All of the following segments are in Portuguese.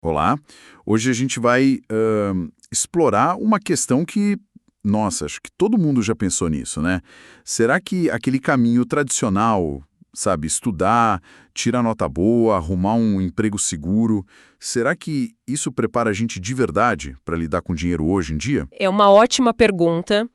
Olá, hoje a gente vai explorar uma questão que, nossa, acho que todo mundo já pensou nisso, né? Será que aquele caminho tradicional, sabe, estudar, tirar nota boa, arrumar um emprego seguro, será que isso prepara a gente de verdade para lidar com dinheiro hoje em dia? É uma ótima pergunta.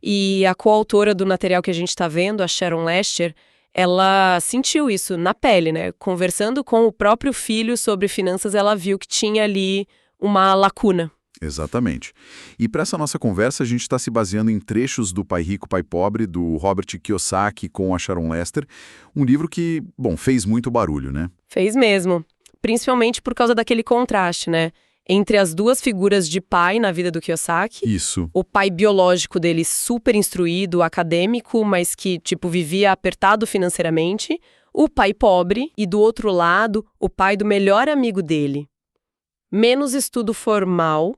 E a coautora do material que a gente está vendo, a Sharon Lester, ela sentiu isso na pele, né? Conversando com o próprio filho sobre finanças, ela viu que tinha ali uma lacuna. Exatamente. E para essa nossa conversa, a gente está se baseando em trechos do Pai Rico, Pai Pobre, do Robert Kiyosaki com a Sharon Lester, um livro que, bom, fez muito barulho, né? Fez mesmo. Principalmente por causa daquele contraste, né? Entre as duas figuras de pai na vida do Kiyosaki. Isso. O pai biológico dele super instruído, acadêmico, mas que, tipo, vivia apertado financeiramente. O pai pobre e, do outro lado, o pai do melhor amigo dele. Menos estudo formal,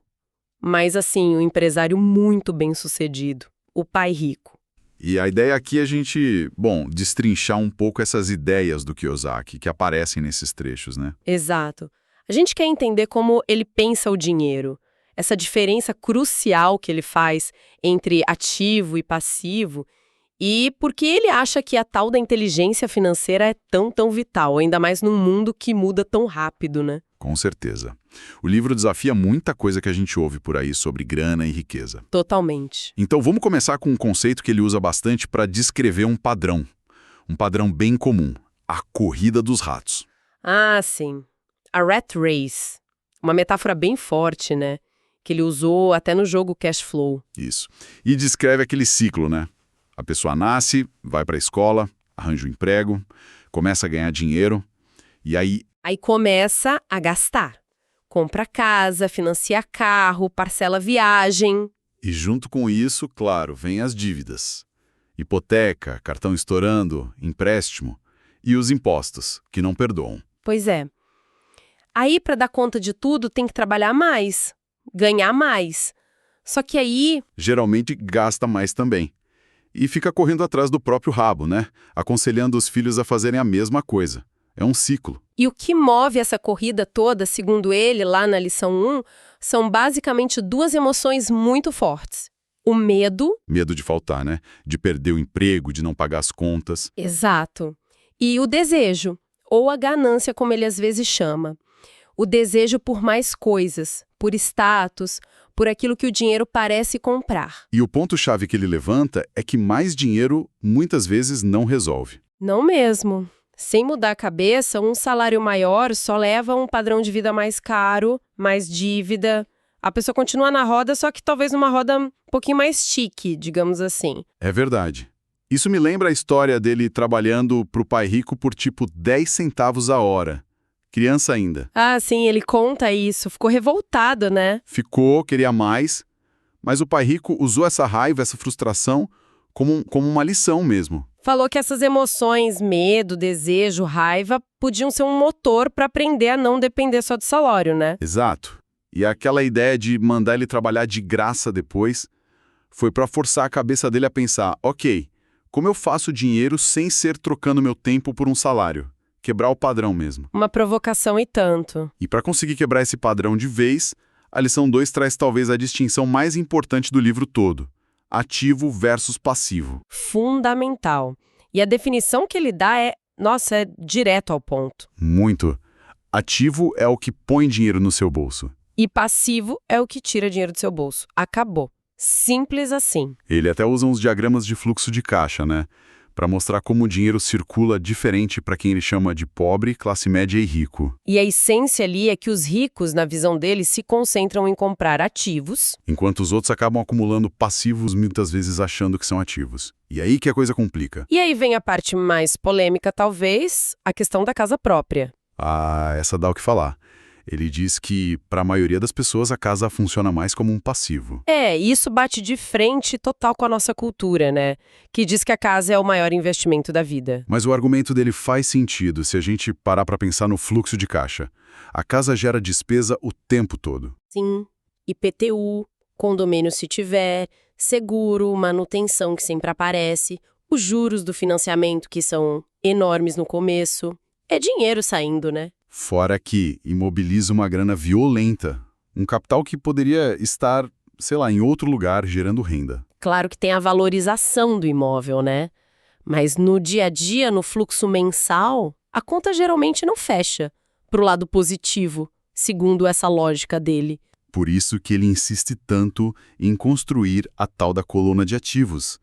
mas, assim, um empresário muito bem-sucedido. O pai rico. E a ideia aqui é a gente, bom, destrinchar um pouco essas ideias do Kiyosaki que aparecem nesses trechos, né? Exato. A gente quer entender como ele pensa o dinheiro. Essa diferença crucial que ele faz entre ativo e passivo. E por que ele acha que a tal da inteligência financeira é tão vital, ainda mais num mundo que muda tão rápido, né? Com certeza. O livro desafia muita coisa que a gente ouve por aí sobre grana e riqueza. Totalmente. Então vamos começar com um conceito que ele usa bastante para descrever um padrão bem comum, a corrida dos ratos. Ah, sim. A rat race. Uma metáfora bem forte, né? Que ele usou até no jogo Cash Flow. Isso. E descreve aquele ciclo, né? A pessoa nasce, vai para a escola, arranja um emprego, começa a ganhar dinheiro, e aí Aí começa a gastar. Compra casa, financia carro, parcela viagem. E junto com isso, claro, vem as dívidas. Hipoteca, cartão estourando, empréstimo e os impostos, que não perdoam. Pois é. Aí, para dar conta de tudo, tem que trabalhar mais, ganhar mais. Só que aí, Geralmente gasta mais também. E fica correndo atrás do próprio rabo, né? Aconselhando os filhos a fazerem a mesma coisa. É um ciclo. e o que move essa corrida toda, segundo ele, lá na lição 1, são basicamente duas emoções muito fortes. O medo, Medo de faltar, né? De perder o emprego, de não pagar as contas. exato, e o desejo, ou a ganância, como ele às vezes chama. O desejo por mais coisas, por status, por aquilo que o dinheiro parece comprar. E o ponto-chave que ele levanta é que mais dinheiro muitas vezes não resolve. Não mesmo. Sem mudar a cabeça, um salário maior só leva a um padrão de vida mais caro, mais dívida. A pessoa continua na roda, só que talvez numa roda um pouquinho mais chique, digamos assim. É verdade. Isso me lembra a história dele trabalhando pro pai rico por tipo 10 centavos a hora. Criança ainda. Ah, sim, ele conta isso. Ficou revoltado, né? Ficou, queria mais, mas o pai rico usou essa raiva, essa frustração, como uma lição mesmo. Falou que essas emoções, medo, desejo, raiva, podiam ser um motor para aprender a não depender só do salário, né? Exato. E aquela ideia de mandar ele trabalhar de graça depois foi para forçar a cabeça dele a pensar, ok, como eu faço dinheiro sem ser trocando meu tempo por um salário? Quebrar o padrão mesmo. Uma provocação e tanto. E para conseguir quebrar esse padrão de vez, a lição 2 traz talvez a distinção mais importante do livro todo: ativo versus passivo. Fundamental. E a definição que ele dá nossa, é direto ao ponto. Muito. Ativo é o que põe dinheiro no seu bolso. E passivo é o que tira dinheiro do seu bolso. Acabou. Simples assim. Ele até usa uns diagramas de fluxo de caixa, né? Para mostrar como o dinheiro circula diferente para quem ele chama de pobre, classe média e rico. E a essência ali é que os ricos, na visão deles, se concentram em comprar ativos. Enquanto os outros acabam acumulando passivos, muitas vezes achando que são ativos. E aí que a coisa complica. E aí vem a parte mais polêmica, talvez, a questão da casa própria. Ah, essa dá o que falar. Ele diz que, para a maioria das pessoas, a casa funciona mais como um passivo. Isso bate de frente total com a nossa cultura, né? Que diz que a casa é o maior investimento da vida. Mas o argumento dele faz sentido se a gente parar para pensar no fluxo de caixa. A casa gera despesa o tempo todo. Sim, IPTU, condomínio se tiver, seguro, manutenção que sempre aparece, os juros do financiamento que são enormes no começo. É dinheiro saindo, né? Fora que imobiliza uma grana violenta, um capital que poderia estar, sei lá, em outro lugar gerando renda. Claro que tem a valorização do imóvel, né? Mas no dia a dia, no fluxo mensal, a conta geralmente não fecha pro lado positivo, segundo essa lógica dele. Por isso que ele insiste tanto em construir a tal da coluna de ativos.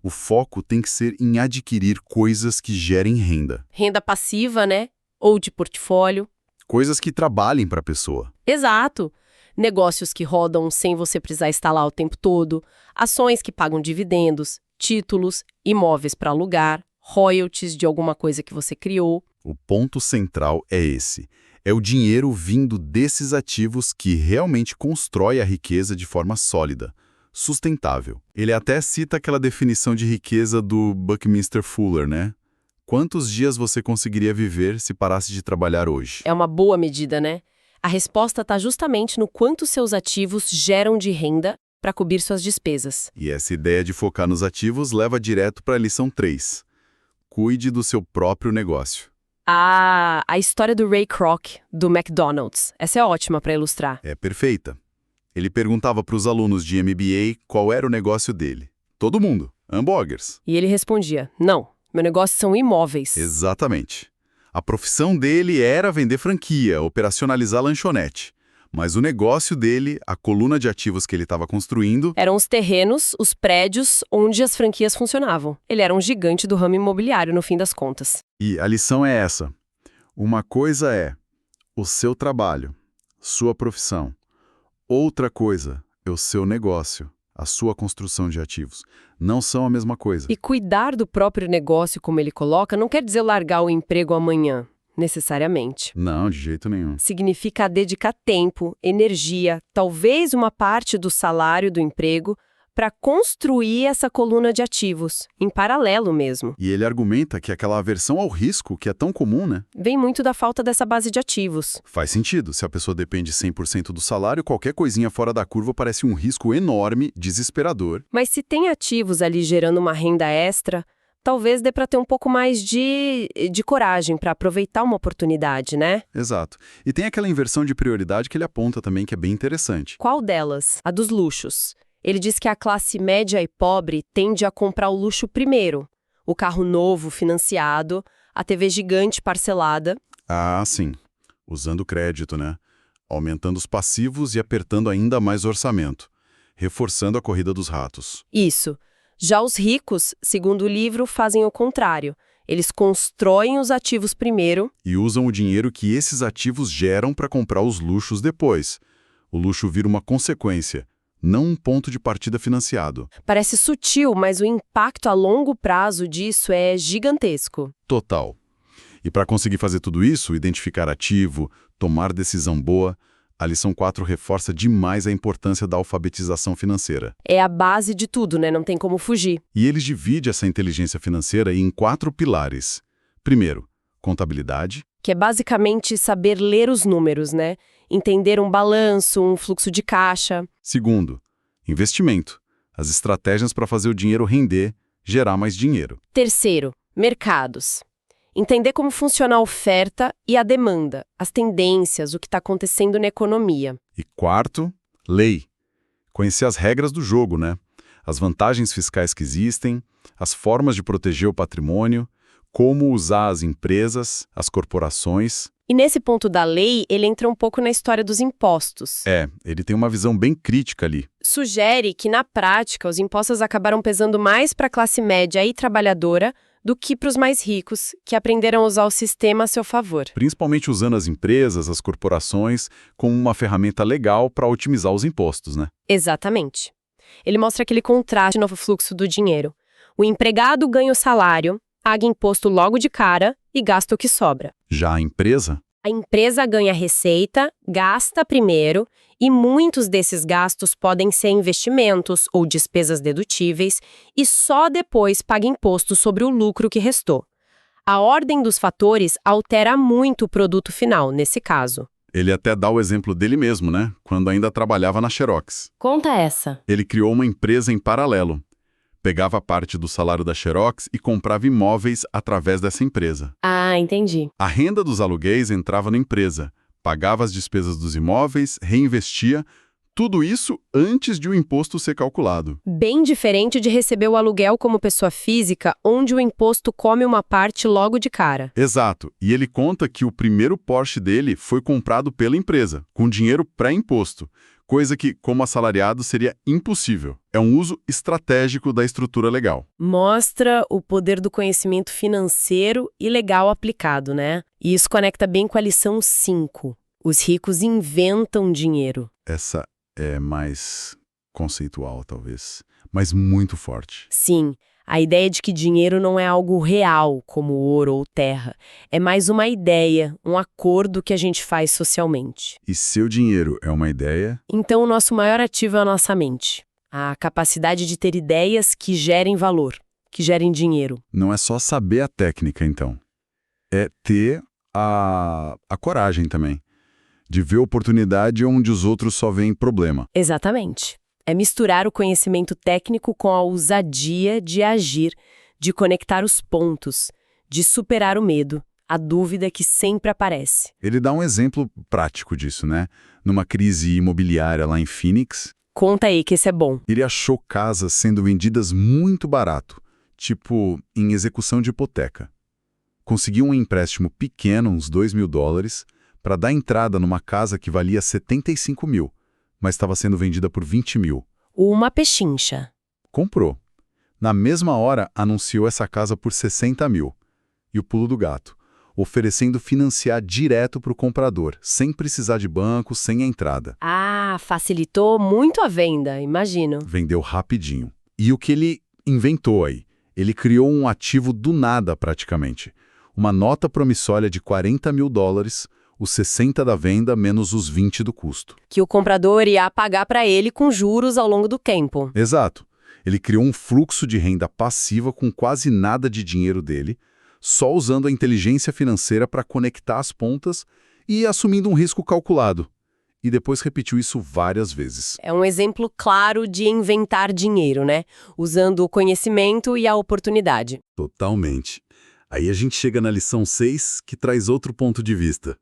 O foco tem que ser em adquirir coisas que gerem renda. Renda passiva, né? Ou de portfólio. Coisas que trabalhem para a pessoa. Exato. Negócios que rodam sem você precisar estar lá o tempo todo, ações que pagam dividendos, títulos, imóveis para alugar, royalties de alguma coisa que você criou. O ponto central é esse. É o dinheiro vindo desses ativos que realmente constrói a riqueza de forma sólida, sustentável. Ele até cita aquela definição de riqueza do Buckminster Fuller, né? Quantos dias você conseguiria viver se parasse de trabalhar hoje? É uma boa medida, né? A resposta está justamente no quanto seus ativos geram de renda para cobrir suas despesas. E essa ideia de focar nos ativos leva direto para a lição 3. Cuide do seu próprio negócio. Ah, a história do Ray Kroc, do McDonald's. Essa é ótima para ilustrar. É perfeita. Ele perguntava para os alunos de MBA qual era o negócio dele. Todo mundo. Hambúrgueres. E ele respondia, não, meu negócio são imóveis. Exatamente. A profissão dele era vender franquia, operacionalizar lanchonete. Mas o negócio dele, a coluna de ativos que ele estava construindo... Eram os terrenos, os prédios onde as franquias funcionavam. Ele era um gigante do ramo imobiliário, no fim das contas. E a lição é essa. Uma coisa é o seu trabalho, sua profissão. Outra coisa é o seu negócio, a sua construção de ativos. Não são a mesma coisa. E cuidar do próprio negócio, como ele coloca, não quer dizer largar o emprego amanhã, necessariamente. Não, de jeito nenhum. Significa dedicar tempo, energia, talvez uma parte do salário do emprego, para construir essa coluna de ativos, em paralelo mesmo. E ele argumenta que aquela aversão ao risco, que é tão comum, né? Vem muito da falta dessa base de ativos. Faz sentido. Se a pessoa depende 100% do salário, qualquer coisinha fora da curva parece um risco enorme, desesperador. Mas se tem ativos ali gerando uma renda extra, talvez dê para ter um pouco mais de coragem para aproveitar uma oportunidade, né? Exato. E tem aquela inversão de prioridade que ele aponta também, que é bem interessante. Qual delas? A dos luxos. Ele diz que a classe média e pobre tende a comprar o luxo primeiro. O carro novo financiado, a TV gigante parcelada. Ah, sim. Usando crédito, né? Aumentando os passivos e apertando ainda mais o orçamento. Reforçando a corrida dos ratos. Isso. Já os ricos, segundo o livro, fazem o contrário. Eles constroem os ativos primeiro. E usam o dinheiro que esses ativos geram para comprar os luxos depois. O luxo vira uma consequência, não um ponto de partida financiado. Parece sutil, mas o impacto a longo prazo disso é gigantesco. Total. E para conseguir fazer tudo isso, identificar ativo, tomar decisão boa, a lição 4 reforça demais a importância da alfabetização financeira. É a base de tudo, né? Não tem como fugir. E eles dividem essa inteligência financeira em 4 pilares. Primeiro, contabilidade. Que é basicamente saber ler os números, né? Entender um balanço, um fluxo de caixa. Segundo, investimento. As estratégias para fazer o dinheiro render, gerar mais dinheiro. Terceiro, mercados. Entender como funciona a oferta e a demanda, as tendências, o que está acontecendo na economia. E quarto, lei. Conhecer as regras do jogo, né? As vantagens fiscais que existem, as formas de proteger o patrimônio, como usar as empresas, as corporações. E nesse ponto da lei, ele entra um pouco na história dos impostos. Ele tem uma visão bem crítica ali. Sugere que, na prática, os impostos acabaram pesando mais para a classe média e trabalhadora do que para os mais ricos, que aprenderam a usar o sistema a seu favor. Principalmente usando as empresas, as corporações, como uma ferramenta legal para otimizar os impostos, né? Exatamente. Ele mostra aquele contraste no fluxo do dinheiro. O empregado ganha o salário, paga imposto logo de cara e gasta o que sobra. Já a empresa? A empresa ganha receita, gasta primeiro, e muitos desses gastos podem ser investimentos ou despesas dedutíveis, e só depois paga imposto sobre o lucro que restou. A ordem dos fatores altera muito o produto final, nesse caso. Ele até dá o exemplo dele mesmo, né? Quando ainda trabalhava na Xerox. Conta essa. Ele criou uma empresa em paralelo. Pegava parte do salário da Xerox e comprava imóveis através dessa empresa. Ah, entendi. A renda dos aluguéis entrava na empresa, pagava as despesas dos imóveis, reinvestia, tudo isso antes de o imposto ser calculado. Bem diferente de receber o aluguel como pessoa física, onde o imposto come uma parte logo de cara. Exato. E ele conta que o primeiro Porsche dele foi comprado pela empresa, com dinheiro pré-imposto, coisa que, como assalariado, seria impossível. É um uso estratégico da estrutura legal. Mostra o poder do conhecimento financeiro e legal aplicado, né? E isso conecta bem com a lição 5. Os ricos inventam dinheiro. Essa é mais conceitual, talvez, mas muito forte. Sim, a ideia de que dinheiro não é algo real, como ouro ou terra. É mais uma ideia, um acordo que a gente faz socialmente. E seu dinheiro é uma ideia? Então, o nosso maior ativo é a nossa mente. A capacidade de ter ideias que gerem valor, que gerem dinheiro. Não é só saber a técnica, então. É ter a coragem também, de ver oportunidade onde os outros só veem problema. Exatamente. É misturar o conhecimento técnico com a ousadia de agir, de conectar os pontos, de superar o medo, a dúvida que sempre aparece. Ele dá um exemplo prático disso, né? Numa crise imobiliária lá em Phoenix, Conta aí que esse é bom. ele achou casas sendo vendidas muito barato, tipo em execução de hipoteca. Conseguiu um empréstimo pequeno, uns $2.000, para dar entrada numa casa que valia 75 mil, mas estava sendo vendida por 20 mil. Uma pechincha. Comprou. Na mesma hora, anunciou essa casa por 60 mil. E o pulo do gato, oferecendo financiar direto para o comprador, sem precisar de banco, sem a entrada. Ah, facilitou muito a venda, imagino. Vendeu rapidinho. E o que ele inventou aí? Ele criou um ativo do nada, praticamente. Uma nota promissória de $40 mil, os 60 da venda menos os 20 do custo. Que o comprador ia pagar para ele com juros ao longo do tempo. Exato. Ele criou um fluxo de renda passiva com quase nada de dinheiro dele, só usando a inteligência financeira para conectar as pontas e assumindo um risco calculado. E depois repetiu isso várias vezes. É um exemplo claro de inventar dinheiro, né? Usando o conhecimento e a oportunidade. Totalmente. Aí a gente chega na lição 6, que traz outro ponto de vista.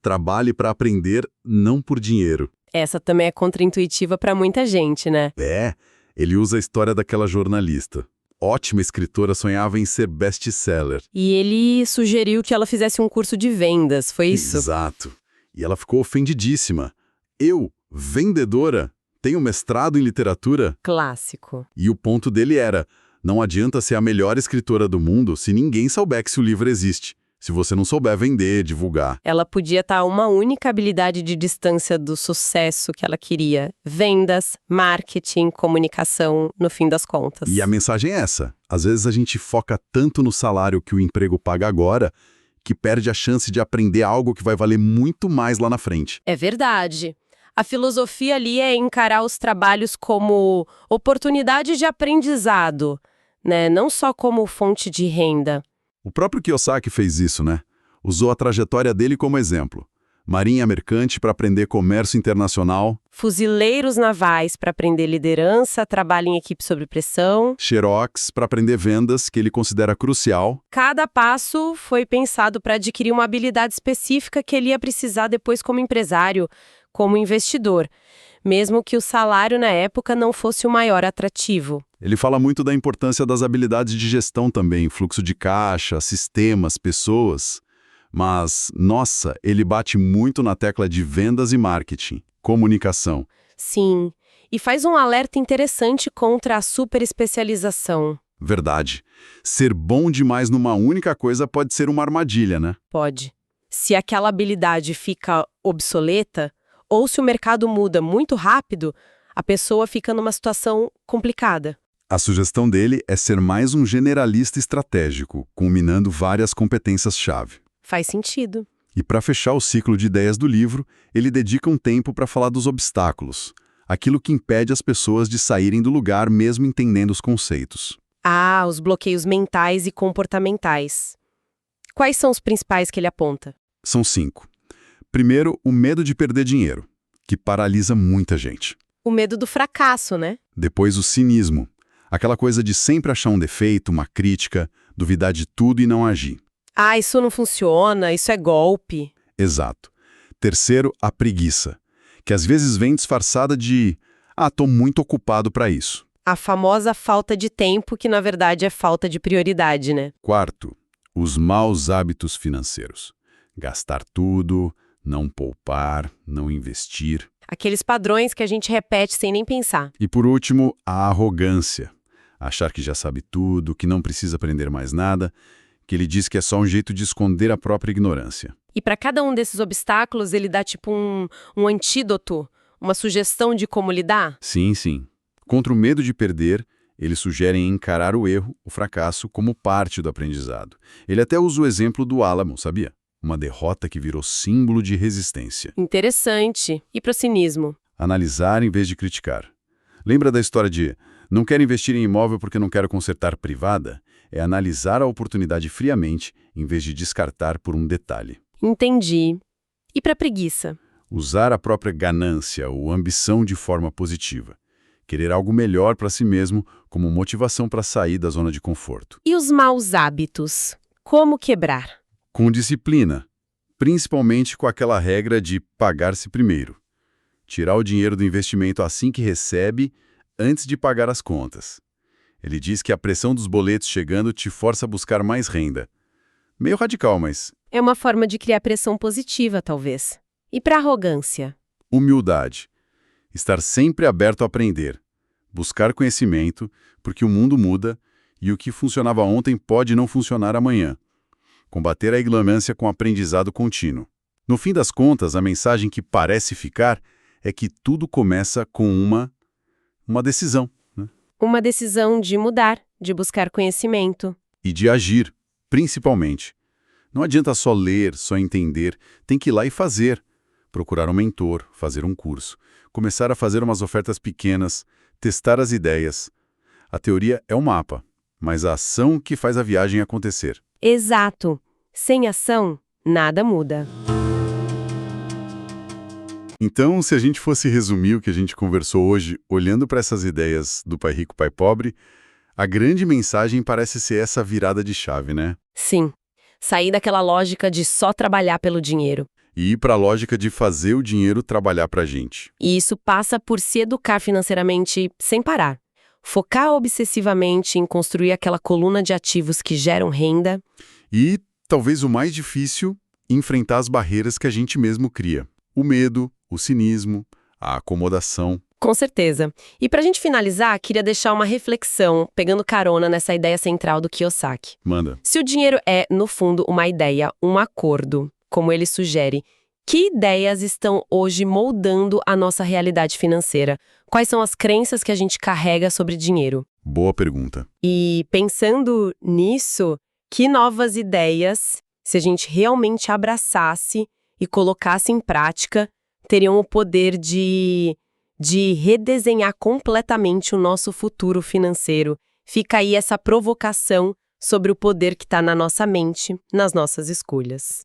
Trabalhe para aprender, não por dinheiro. Essa também é contraintuitiva para muita gente, né? Ele usa a história daquela jornalista. Ótima escritora, sonhava em ser best-seller. E ele sugeriu que ela fizesse um curso de vendas, foi isso? Exato. E ela ficou ofendidíssima. Eu, vendedora, tenho mestrado em literatura? Clássico. E o ponto dele era, não adianta ser a melhor escritora do mundo se ninguém souber que o livro existe. Se você não souber vender, divulgar. Ela podia estar a uma única habilidade de distância do sucesso que ela queria. Vendas, marketing, comunicação, no fim das contas. E a mensagem é essa. Às vezes a gente foca tanto no salário que o emprego paga agora, que perde a chance de aprender algo que vai valer muito mais lá na frente. É verdade. A filosofia ali é encarar os trabalhos como oportunidade de aprendizado, né? Não só como fonte de renda. O próprio Kiyosaki fez isso, né? Usou a trajetória dele como exemplo. Marinha mercante para aprender comércio internacional. Fuzileiros navais para aprender liderança, trabalho em equipe sob pressão. Xerox para aprender vendas, que ele considera crucial. Cada passo foi pensado para adquirir uma habilidade específica que ele ia precisar depois como empresário, como investidor, mesmo que o salário na época não fosse o maior atrativo. Ele fala muito da importância das habilidades de gestão também, fluxo de caixa, sistemas, pessoas. Mas, nossa, ele bate muito na tecla de vendas e marketing, comunicação. Sim, e faz um alerta interessante contra a superespecialização. Verdade. Ser bom demais numa única coisa pode ser uma armadilha, né? Pode. Se aquela habilidade fica obsoleta, ou se o mercado muda muito rápido, a pessoa fica numa situação complicada. A sugestão dele é ser mais um generalista estratégico, combinando várias competências-chave. Faz sentido. E para fechar o ciclo de ideias do livro, ele dedica um tempo para falar dos obstáculos, aquilo que impede as pessoas de saírem do lugar mesmo entendendo os conceitos. Ah, os bloqueios mentais e comportamentais. Quais são os principais que ele aponta? São 5. Primeiro, o medo de perder dinheiro, que paralisa muita gente. O medo do fracasso, né? Depois, o cinismo, Aquela coisa de sempre achar um defeito, uma crítica, duvidar de tudo e não agir. Ah, isso não funciona, isso é golpe. Exato. Terceiro, a preguiça, que às vezes vem disfarçada de tô muito ocupado para isso. A famosa falta de tempo, que na verdade é falta de prioridade, né? Quarto, os maus hábitos financeiros. Gastar tudo, não poupar, não investir. Aqueles padrões que a gente repete sem nem pensar. E por último, a arrogância. Achar que já sabe tudo, que não precisa aprender mais nada, que ele diz que é só um jeito de esconder a própria ignorância. E para cada um desses obstáculos, ele dá tipo um antídoto, uma sugestão de como lidar? Sim, sim. Contra o medo de perder, eles sugerem encarar o erro, o fracasso, como parte do aprendizado. Ele até usa o exemplo do Álamo, sabia? Uma derrota que virou símbolo de resistência. Interessante. E pro cinismo? Analisar em vez de criticar. Lembra da história de não quero investir em imóvel porque não quero consertar privada? É analisar a oportunidade friamente em vez de descartar por um detalhe. Entendi. E para preguiça? Usar a própria ganância ou ambição de forma positiva. Querer algo melhor para si mesmo como motivação para sair da zona de conforto. E os maus hábitos? Como quebrar? Com disciplina, principalmente com aquela regra de pagar-se primeiro. Tirar o dinheiro do investimento assim que recebe, antes de pagar as contas. Ele diz que a pressão dos boletos chegando te força a buscar mais renda. Meio radical, mas É uma forma de criar pressão positiva, talvez. E para arrogância? humildade. Estar sempre aberto a aprender. Buscar conhecimento, porque o mundo muda e o que funcionava ontem pode não funcionar amanhã. Combater a ignorância com aprendizado contínuo. No fim das contas, a mensagem que parece ficar é que tudo começa com uma decisão, né? Uma decisão de mudar, de buscar conhecimento. E de agir, principalmente. Não adianta só ler, só entender, tem que ir lá e fazer. Procurar um mentor, fazer um curso, começar a fazer umas ofertas pequenas, testar as ideias. A teoria é um mapa, mas a ação que faz a viagem acontecer. Exato. Sem ação, nada muda. Então, se a gente fosse resumir o que a gente conversou hoje, olhando para essas ideias do Pai Rico, Pai Pobre, a grande mensagem parece ser essa virada de chave, né? Sim. Sair daquela lógica de só trabalhar pelo dinheiro. E ir para a lógica de fazer o dinheiro trabalhar para a gente. E isso passa por se educar financeiramente sem parar. Focar obsessivamente em construir aquela coluna de ativos que geram renda. E, talvez o mais difícil, enfrentar as barreiras que a gente mesmo cria. O medo, o cinismo, a acomodação. Com certeza. E para a gente finalizar, queria deixar uma reflexão, pegando carona nessa ideia central do Kiyosaki. Manda. Se o dinheiro é, no fundo, uma ideia, um acordo, como ele sugere, que ideias estão hoje moldando a nossa realidade financeira? Quais são as crenças que a gente carrega sobre dinheiro? Boa pergunta. E pensando nisso, que novas ideias, se a gente realmente abraçasse e colocasse em prática, teriam o poder de redesenhar completamente o nosso futuro financeiro? Fica aí essa provocação sobre o poder que está na nossa mente, nas nossas escolhas.